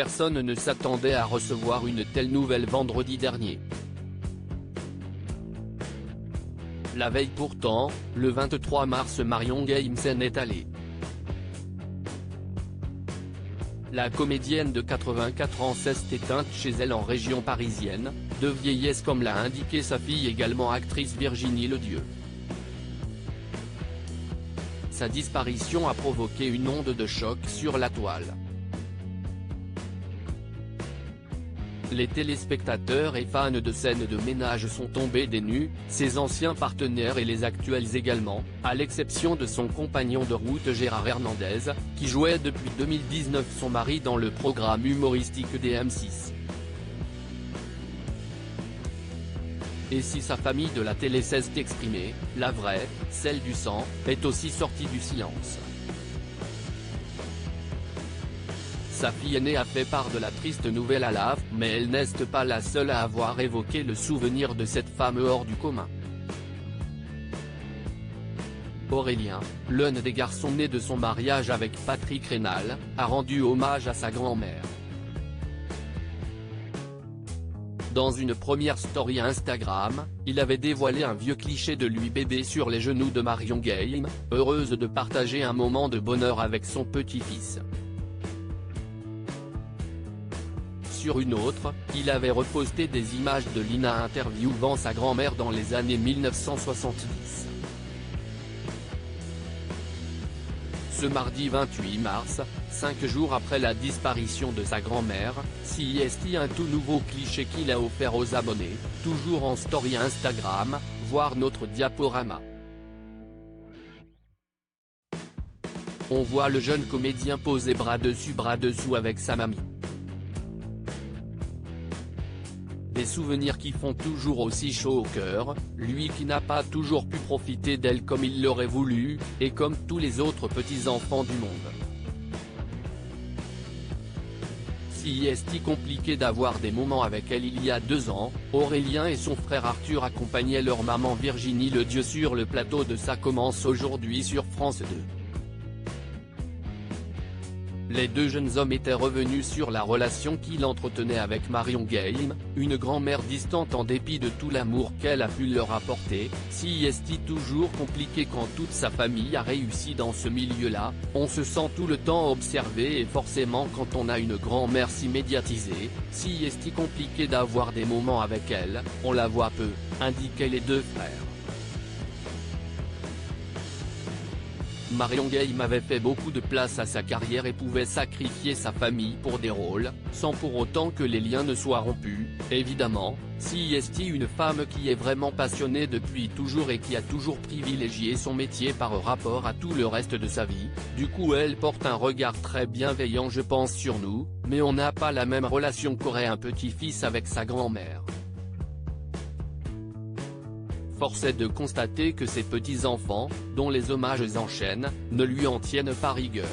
personne ne s'attendait à recevoir une telle nouvelle vendredi dernier. La veille pourtant, le 23 mars, Marion Gaye s'en est allée. La comédienne de 84 ans s'est éteinte chez elle en région parisienne, de vieillesse comme l'a indiqué sa fille également actrice Virginie Ledieu. Sa disparition a provoqué une onde de choc sur la toile. Les téléspectateurs et fans de scènes de ménage sont tombés des nues, ses anciens partenaires et les actuels également, à l'exception de son compagnon de route Gérard Hernandez, qui jouait depuis 2019 son mari dans le programme humoristique des M6. Et si sa famille de la télé s'est exprimée, la vraie, celle du sang, est aussi sortie du silence. Sa fille aînée a fait part de la triste nouvelle à la, mais elle n'est pas la seule à avoir évoqué le souvenir de cette femme hors du commun. Aurélien, l'un des garçons nés de son mariage avec Patrick Rénal, a rendu hommage à sa grand-mère. Dans une première story Instagram, il avait dévoilé un vieux cliché de lui bébé sur les genoux de Marion Gaye, heureuse de partager un moment de bonheur avec son petit-fils. Sur une autre, il avait reposté des images de Lina interviewant sa grand-mère dans les années 1970. Ce mardi 28 mars, 5 jours après la disparition de sa grand-mère, CIST un tout nouveau cliché qu'il a offert aux abonnés, toujours en story Instagram, voir notre diaporama. On voit le jeune comédien posé bras dessous avec sa mamie. Des souvenirs qui font toujours aussi chaud au cœur, lui qui n'a pas toujours pu profiter d'elle comme il l'aurait voulu, et comme tous les autres petits-enfants du monde. Si est-il compliqué d'avoir des moments avec elle. Il y a 2 ans, Aurélien et son frère Arthur accompagnaient leur maman Virginie Ledieu sur le plateau de Ça commence aujourd'hui sur France 2. Les 2 jeunes hommes étaient revenus sur la relation qu'il entretenait avec Marion Gaye, une grand-mère distante en dépit de tout l'amour qu'elle a pu leur apporter. Si est toujours compliqué quand toute sa famille a réussi dans ce milieu-là, on se sent tout le temps observé et forcément quand on a une grand-mère si médiatisée, si est compliqué d'avoir des moments avec elle, on la voit peu, indiquaient les 2 frères. Marion Gaye avait fait beaucoup de place à sa carrière et pouvait sacrifier sa famille pour des rôles, sans pour autant que les liens ne soient rompus, évidemment. Si est une femme qui est vraiment passionnée depuis toujours et qui a toujours privilégié son métier par rapport à tout le reste de sa vie, du coup elle porte un regard très bienveillant je pense sur nous, mais on n'a pas la même relation qu'aurait un petit-fils avec sa grand-mère. Force est de constater que ses petits-enfants, dont les hommages enchaînent, ne lui en tiennent pas rigueur.